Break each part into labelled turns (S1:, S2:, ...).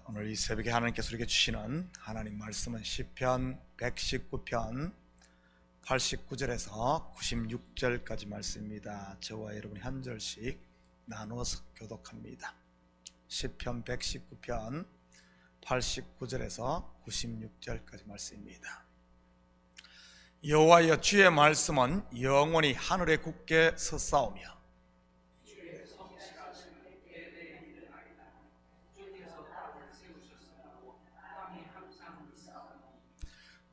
S1: 오늘 이 새벽에 하나님께서 우리에게 주시는 하나님 말씀은 시편 119편 89절에서 96절까지 말씀입니다. 저와 여러분이 한 절씩 나누어서 교독합니다. 시편 119편 89절에서 96절까지 말씀입니다. 여호와여, 주의 말씀은 영원히 하늘에 굳게 섰사오며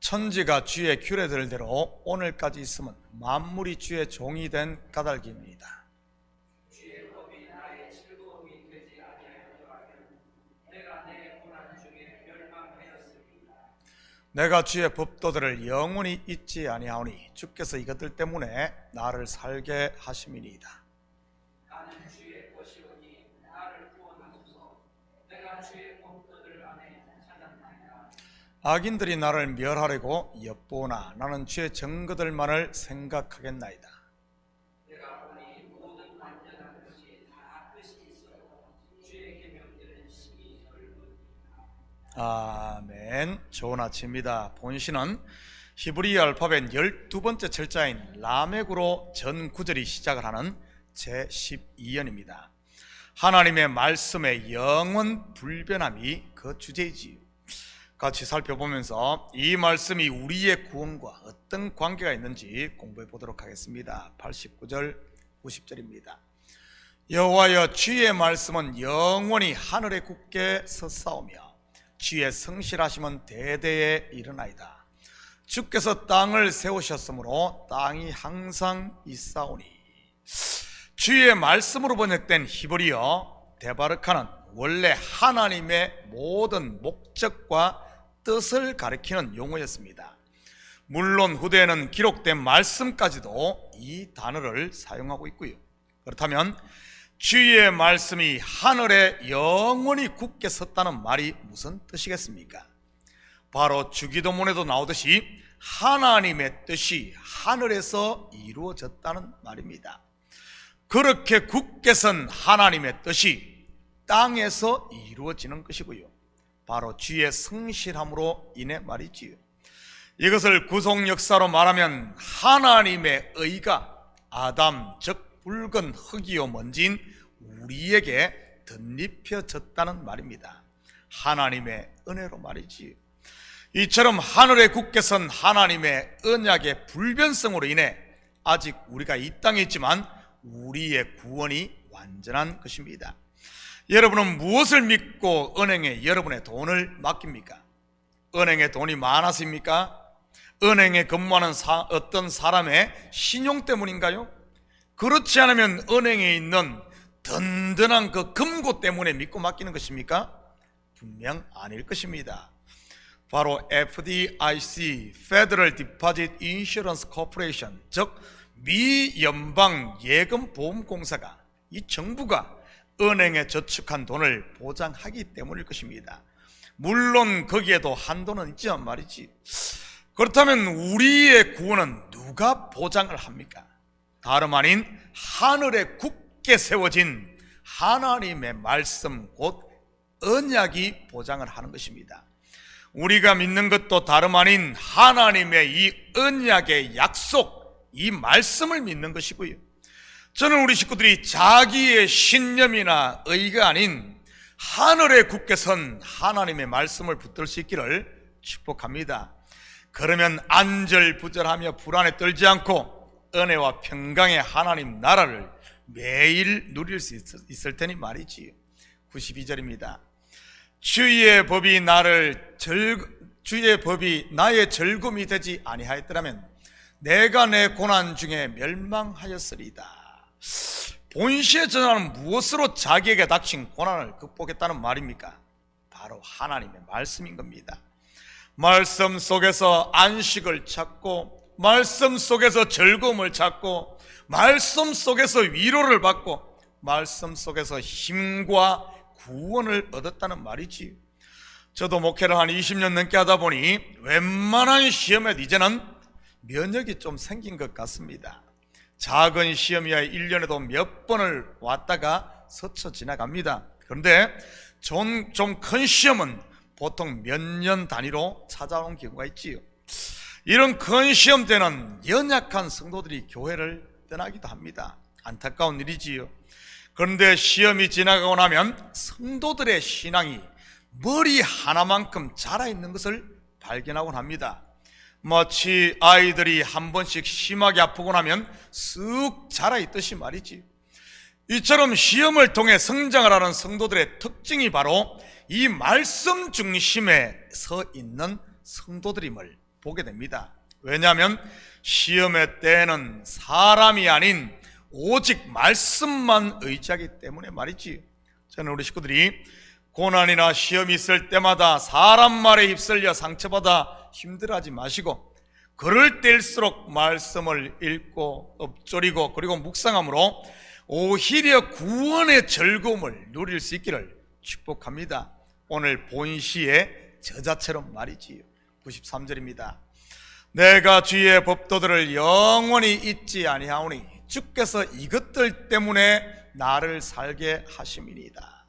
S1: 천지가 주의 규례들대로 오늘까지 있음은 만물이 주의 종이 된 까닭입니다.
S2: 주의 법이 나의 즐거움이 되지 아니하였더라면 내가 내 고난 중에 멸망하였습니다.
S1: 내가 주의 법도들을 영원히 잊지 아니하오니 주께서 이것들 때문에 나를 살게 하심이니이다.
S2: 나는 주의 것이오니 나를 구원하소서. 내가 주의 법도들 안에 찾았나이다.
S1: 악인들이 나를 멸하려고 엿보나 나는 주의 증거들만을 생각하겠나이다.
S2: 내가 보니 모든 완전한 것이 다 끝이 있어 주의 계명들은 심히 넓으니라.
S1: 아멘. 좋은 아침입니다. 본시는 히브리 알파벳 12번째 철자인 라멕으로 전 구절이 시작을 하는 제12연입니다. 하나님의 말씀의 영원 불변함이 그 주제이지요. 같이 살펴보면서 이 말씀이 우리의 구원과 어떤 관계가 있는지 공부해 보도록 하겠습니다. 89절 90절입니다. 여호와여, 주의 말씀은 영원히 하늘에 굳게 섰사오며 주의 성실하심은 대대에 이르나이다. 주께서 땅을 세우셨으므로 땅이 항상 있사오니. 주의 말씀으로 번역된 히브리어 데바르카는 원래 하나님의 모든 목적과 뜻을 가리키는 용어였습니다. 물론 후대에는 기록된 말씀까지도 이 단어를 사용하고 있고요. 그렇다면 주의 말씀이 하늘에 영원히 굳게 섰다는 말이 무슨 뜻이겠습니까? 바로 주기도문에도 나오듯이 하나님의 뜻이 하늘에서 이루어졌다는 말입니다. 그렇게 굳게 선 하나님의 뜻이 땅에서 이루어지는 것이고요. 바로 주의 성실함으로 인해 말이지요. 이것을 구속 역사로 말하면 하나님의 의가 아담, 즉 붉은 흙이요 먼지인 우리에게 덧입혀졌다는 말입니다. 하나님의 은혜로 말이지요. 이처럼 하늘에 굳게 선 하나님의 언약의 불변성으로 인해 아직 우리가 이 땅에 있지만 우리의 구원이 완전한 것입니다. 여러분은 무엇을 믿고 은행에 여러분의 돈을 맡깁니까? 은행에 돈이 많았습니까? 은행에 근무하는 어떤 사람의 신용 때문인가요? 그렇지 않으면 은행에 있는 든든한 그 금고 때문에 믿고 맡기는 것입니까? 분명 아닐 것입니다. 바로 FDIC, Federal Deposit Insurance Corporation, 즉 미 연방 예금 보험 공사가, 이 정부가 은행에 저축한 돈을 보장하기 때문일 것입니다. 물론 거기에도 한도는 있지만 말이지. 그렇다면 우리의 구원은 누가 보장을 합니까? 다름 아닌 하늘에 굳게 세워진 하나님의 말씀, 곧 언약이 보장을 하는 것입니다. 우리가 믿는 것도 다름 아닌 하나님의 이 언약의 약속, 이 말씀을 믿는 것이고요. 저는 우리 식구들이 자기의 신념이나 의가 아닌 하늘에 굳게 선 하나님의 말씀을 붙들 수 있기를 축복합니다. 그러면 안절부절하며 불안에 떨지 않고 은혜와 평강의 하나님 나라를 매일 누릴 수 있을 테니 말이지요. 92절입니다. 주의 법이 나의 즐거움이 되지 아니하였더라면 내가 내 고난 중에 멸망하였으리다. 본시의 전하는 무엇으로 자기에게 닥친 고난을 극복했다는 말입니까? 바로 하나님의 말씀인 겁니다. 말씀 속에서 안식을 찾고, 말씀 속에서 즐거움을 찾고, 말씀 속에서 위로를 받고, 말씀 속에서 힘과 구원을 얻었다는 말이지. 저도 목회를 한 20년 넘게 하다 보니 웬만한 시험에 이제는 면역이 좀 생긴 것 같습니다. 작은 시험이야 1년에도 몇 번을 왔다가 스쳐 지나갑니다. 그런데 좀 큰 시험은 보통 몇 년 단위로 찾아오는 경우가 있지요. 이런 큰 시험 때는 연약한 성도들이 교회를 떠나기도 합니다. 안타까운 일이지요. 그런데 시험이 지나가고 나면 성도들의 신앙이 머리 하나만큼 자라있는 것을 발견하곤 합니다. 마치 아이들이 한 번씩 심하게 아프고 나면 쑥 자라있듯이 말이지. 이처럼 시험을 통해 성장을 하는 성도들의 특징이 바로 이 말씀 중심에 서 있는 성도들임을 보게 됩니다. 왜냐하면 시험의 때에는 사람이 아닌 오직 말씀만 의지하기 때문에 말이지. 저는 우리 식구들이 고난이나 시험이 있을 때마다 사람 말에 휩쓸려 상처받아 힘들어하지 마시고, 그럴 때일수록 말씀을 읽고 엎조리고 그리고 묵상함으로 오히려 구원의 즐거움을 누릴 수 있기를 축복합니다. 오늘 본시의 저자처럼 말이지요. 93절입니다. 내가 주의 법도들을 영원히 잊지 아니하오니 주께서 이것들 때문에 나를 살게 하심이니이다.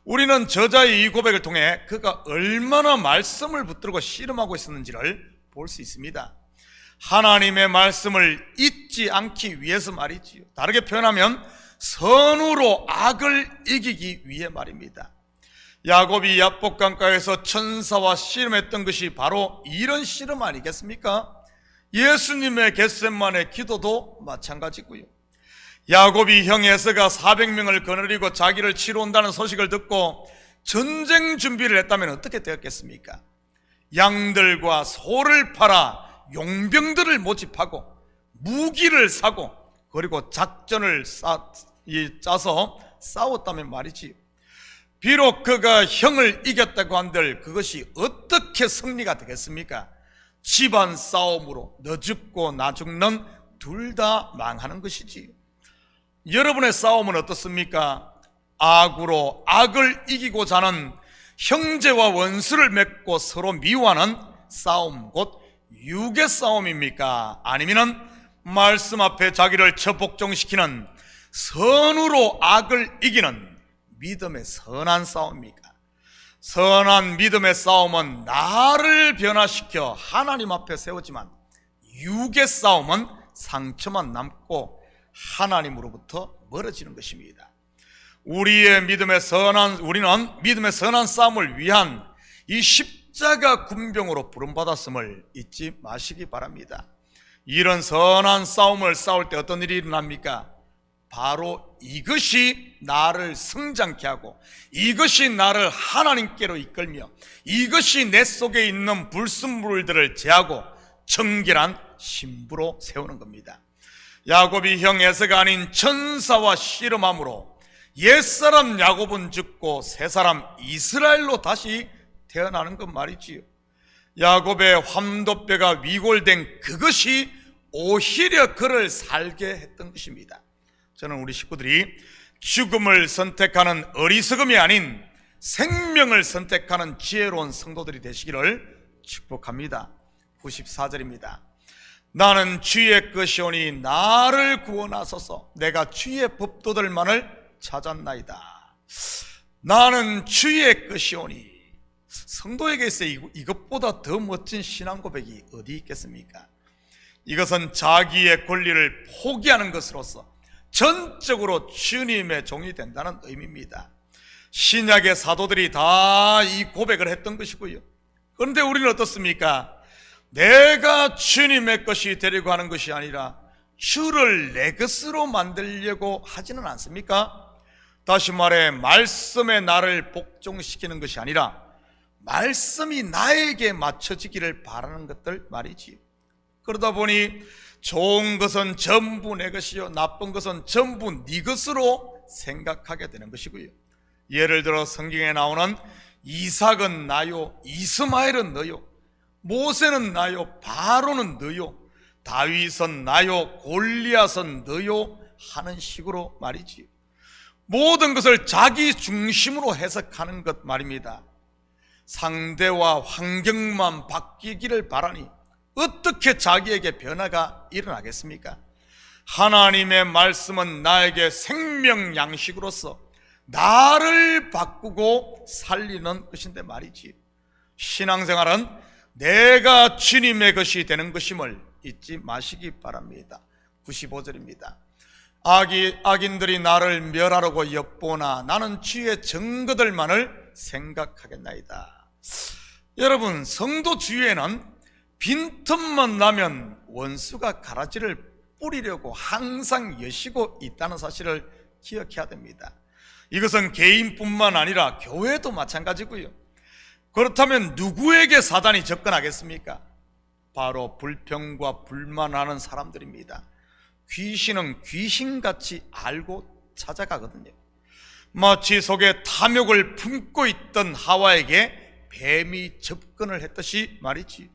S1: 우리는 저자의 이 고백을 통해 그가 얼마나 말씀을 붙들고 씨름하고 있었는지를 볼 수 있습니다. 하나님의 말씀을 잊지 않기 위해서 말이지요. 다르게 표현하면 선으로 악을 이기기 위해 말입니다. 야곱이 야복강가에서 천사와 씨름했던 것이 바로 이런 씨름 아니겠습니까? 예수님의 겟세마네 기도도 마찬가지고요. 야곱이 형 에서가 400명을 거느리고 자기를 치러 온다는 소식을 듣고 전쟁 준비를 했다면 어떻게 되었겠습니까? 양들과 소를 팔아 용병들을 모집하고 무기를 사고 그리고 작전을 짜서 싸웠다면 말이지. 비록 그가 형을 이겼다고 한들 그것이 어떻게 승리가 되겠습니까? 집안 싸움으로 너 죽고 나 죽는 둘 다 망하는 것이지. 여러분의 싸움은 어떻습니까? 악으로 악을 이기고자 하는 형제와 원수를 맺고 서로 미워하는 싸움, 곧 육의 싸움입니까? 아니면 말씀 앞에 자기를 처복종시키는 선으로 악을 이기는 믿음의 선한 싸움입니까? 선한 믿음의 싸움은 나를 변화시켜 하나님 앞에 세우지만, 육의 싸움은 상처만 남고 하나님으로부터 멀어지는 것입니다. 우리는 믿음의 선한 싸움을 위한 이 십자가 군병으로 부름받았음을 잊지 마시기 바랍니다. 이런 선한 싸움을 싸울 때 어떤 일이 일어납니까? 바로 이것이 나를 성장케 하고, 이것이 나를 하나님께로 이끌며, 이것이 내 속에 있는 불순물들을 제하고 정결한 신부로 세우는 겁니다. 야곱이 형 에서가 아닌 천사와 씨름함으로 옛사람 야곱은 죽고 새사람 이스라엘로 다시 태어나는 것 말이지요. 야곱의 환도뼈가 위골된 그것이 오히려 그를 살게 했던 것입니다. 저는 우리 식구들이 죽음을 선택하는 어리석음이 아닌 생명을 선택하는 지혜로운 성도들이 되시기를 축복합니다. 94절입니다. 나는 주의 것이오니 나를 구원하소서. 내가 주의 법도들만을 찾았나이다. 나는 주의 것이오니. 성도에게 있어 이것보다 더 멋진 신앙 고백이 어디 있겠습니까? 이것은 자기의 권리를 포기하는 것으로서 전적으로 주님의 종이 된다는 의미입니다. 신약의 사도들이 다 이 고백을 했던 것이고요. 그런데 우리는 어떻습니까? 내가 주님의 것이 되려고 하는 것이 아니라 주를 내 것으로 만들려고 하지는 않습니까? 다시 말해, 말씀에 나를 복종시키는 것이 아니라 말씀이 나에게 맞춰지기를 바라는 것들 말이지요. 그러다 보니 좋은 것은 전부 내 것이요 나쁜 것은 전부 네 것으로 생각하게 되는 것이고요. 예를 들어 성경에 나오는 이삭은 나요, 이스마엘은 너요, 모세는 나요, 바로는 너요, 다윗은 나요, 골리앗은 너요 하는 식으로 말이지. 모든 것을 자기 중심으로 해석하는 것 말입니다. 상대와 환경만 바뀌기를 바라니 어떻게 자기에게 변화가 일어나겠습니까? 하나님의 말씀은 나에게 생명 양식으로서 나를 바꾸고 살리는 것인데 말이지. 신앙생활은 내가 주님의 것이 되는 것임을 잊지 마시기 바랍니다. 95절입니다. 악인들이 나를 멸하려고 엿보나 나는 주의 증거들만을 생각하겠나이다. 여러분, 성도 주위에는 빈틈만 나면 원수가 가라지를 뿌리려고 항상 여시고 있다는 사실을 기억해야 됩니다. 이것은 개인뿐만 아니라 교회도 마찬가지고요. 그렇다면 누구에게 사단이 접근하겠습니까? 바로 불평과 불만하는 사람들입니다. 귀신은 귀신같이 알고 찾아가거든요. 마치 속에 탐욕을 품고 있던 하와에게 뱀이 접근을 했듯이 말이지.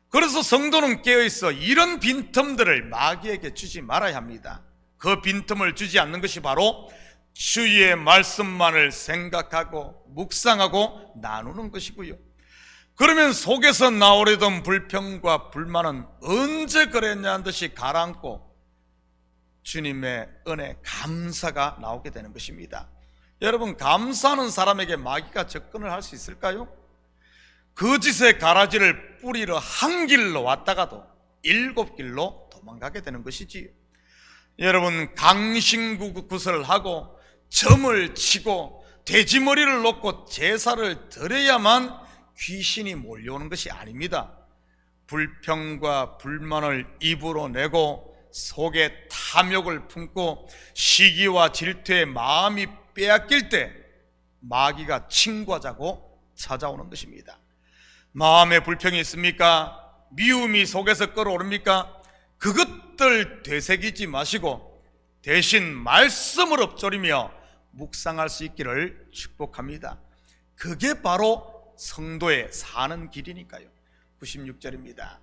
S1: 그래서 성도는 깨어있어 이런 빈틈들을 마귀에게 주지 말아야 합니다. 그 빈틈을 주지 않는 것이 바로 주의 말씀만을 생각하고 묵상하고 나누는 것이고요. 그러면 속에서 나오려던 불평과 불만은 언제 그랬냐는 듯이 가라앉고 주님의 은혜, 감사가 나오게 되는 것입니다. 여러분, 감사하는 사람에게 마귀가 접근을 할 수 있을까요? 거짓의 가라지를 뿌리러 한 길로 왔다가도 7길로 도망가게 되는 것이지요. 여러분, 강신구굿을 하고 점을 치고 돼지머리를 놓고 제사를 드려야만 귀신이 몰려오는 것이 아닙니다. 불평과 불만을 입으로 내고 속에 탐욕을 품고 시기와 질투에 마음이 빼앗길 때 마귀가 친구하자고 찾아오는 것입니다. 마음에 불평이 있습니까? 미움이 속에서 끓어오릅니까? 그것들 되새기지 마시고 대신 말씀을 엎조리며 묵상할 수 있기를 축복합니다. 그게 바로 성도의 사는 길이니까요. 96절입니다.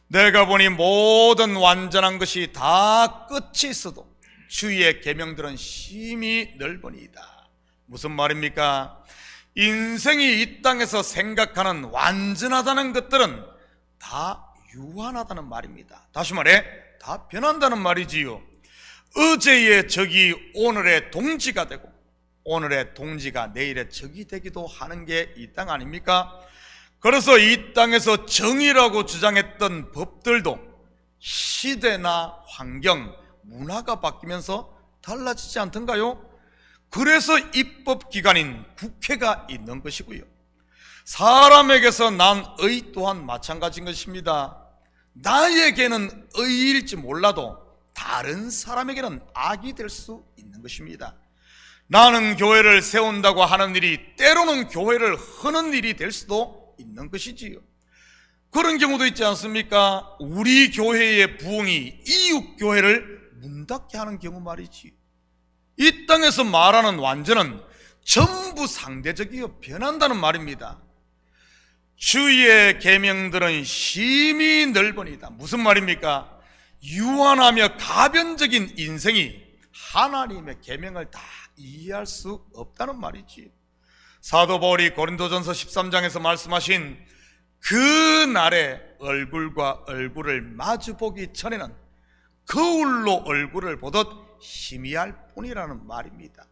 S1: 내가 보니 모든 완전한 것이 다 끝이 있어도 주의 계명들은 심히 넓으니이다. 무슨 말입니까? 인생이 이 땅에서 생각하는 완전하다는 것들은 다 유한하다는 말입니다. 다시 말해 다 변한다는 말이지요. 어제의 적이 오늘의 동지가 되고 오늘의 동지가 내일의 적이 되기도 하는 게 이 땅 아닙니까? 그래서 이 땅에서 정의라고 주장했던 법들도 시대나 환경, 문화가 바뀌면서 달라지지 않던가요? 그래서 입법기관인 국회가 있는 것이고요. 사람에게서 난 의 또한 마찬가지인 것입니다. 나에게는 의일지 몰라도 다른 사람에게는 악이 될 수 있는 것입니다. 나는 교회를 세운다고 하는 일이 때로는 교회를 흐는 일이 될 수도 있는 것이지요. 그런 경우도 있지 않습니까? 우리 교회의 부흥이 이웃 교회를 문 닫게 하는 경우 말이지. 이 땅에서 말하는 완전은 전부 상대적이요 변한다는 말입니다. 주의 계명들은 심히 넓으니이다. 무슨 말입니까? 유한하며 가변적인 인생이 하나님의 계명을 다 이해할 수 없다는 말이지. 사도 바울이 고린도전서 13장에서 말씀하신 그 날에 얼굴과 얼굴을 마주보기 전에는 거울로 얼굴을 보듯 희미할 뿐이라는 말입니다.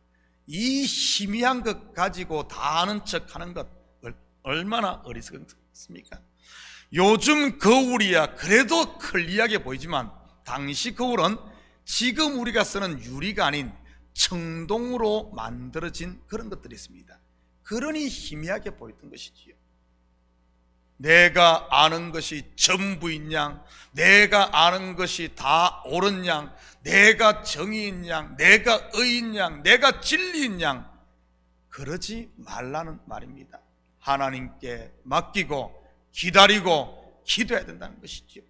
S1: 이 희미한 것 가지고 다 아는 척하는 것 얼마나 어리석습니까? 요즘 거울이야 그래도 클리하게 보이지만 당시 거울은 지금 우리가 쓰는 유리가 아닌 청동으로 만들어진 그런 것들이 있습니다. 그러니 희미하게 보였던 것이지요. 내가 아는 것이 전부인 양, 내가 아는 것이 다 옳은 양, 내가 정의인 양, 내가 의인 양, 내가 진리인 양, 그러지 말라는 말입니다. 하나님께 맡기고 기다리고 기도해야 된다는 것이지요.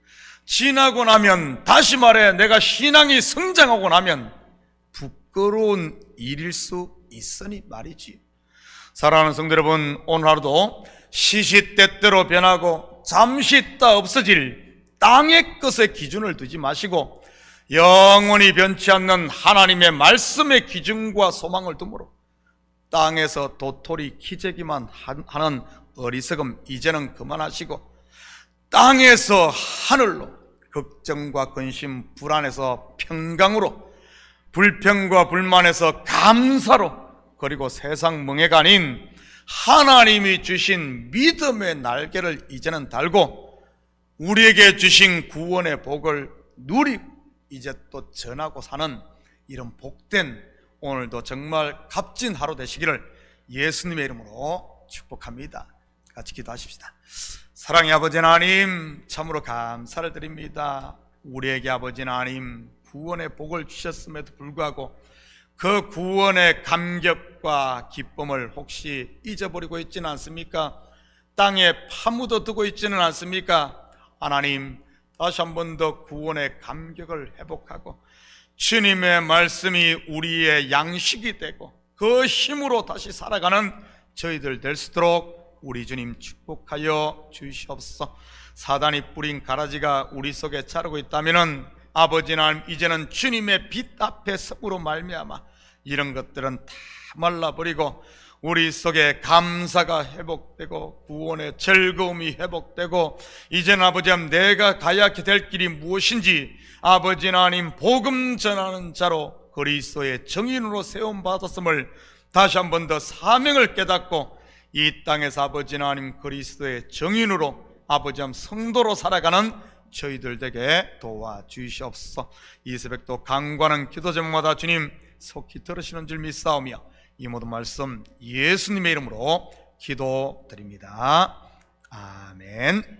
S1: 지나고 나면, 다시 말해 내가 신앙이 성장하고 나면 부끄러운 일일 수 있으니 말이지. 사랑하는 성도 여러분, 오늘 하루도 시시때때로 변하고 잠시 있다 없어질 땅의 것에 기준을 두지 마시고 영원히 변치 않는 하나님의 말씀의 기준과 소망을 두므로 땅에서 도토리 키재기만 하는 어리석음 이제는 그만하시고 땅에서 하늘로, 걱정과 근심 불안에서 평강으로, 불평과 불만에서 감사로, 그리고 세상 멍해가 아닌 하나님이 주신 믿음의 날개를 이제는 달고 우리에게 주신 구원의 복을 누리고 이제 또 전하고 사는 이런 복된 오늘도 정말 값진 하루 되시기를 예수님의 이름으로 축복합니다. 같이 기도하십시다. 사랑의 아버지 하나님, 참으로 감사를 드립니다. 우리에게 아버지 하나님 구원의 복을 주셨음에도 불구하고 그 구원의 감격과 기쁨을 혹시 잊어버리고 있지는 않습니까? 땅에 파묻어 두고 있지는 않습니까? 하나님, 다시 한 번 더 구원의 감격을 회복하고 주님의 말씀이 우리의 양식이 되고 그 힘으로 다시 살아가는 저희들 될 수 있도록 우리 주님 축복하여 주시옵소서. 사단이 뿌린 가라지가 우리 속에 자라고 있다면 아버지 하나님, 이제는 주님의 빛 앞에 섬으로 말미암아 이런 것들은 다 말라버리고 우리 속에 감사가 회복되고 구원의 즐거움이 회복되고 이제는 아버지 하나님 내가 가야 될 길이 무엇인지 아버지 하나님 복음 전하는 자로 그리스도의 정인으로 세움받았음을 다시 한 번 더 사명을 깨닫고 이 땅에서 아버지 하나님 그리스도의 정인으로 아버지 하나님 성도로 살아가는 저희들 되게 도와주시옵소서. 이 새벽도 간구하는 기도 제목마다 주님 속히 들으시는 줄 믿사오며 이 모든 말씀 예수님의 이름으로 기도드립니다. 아멘.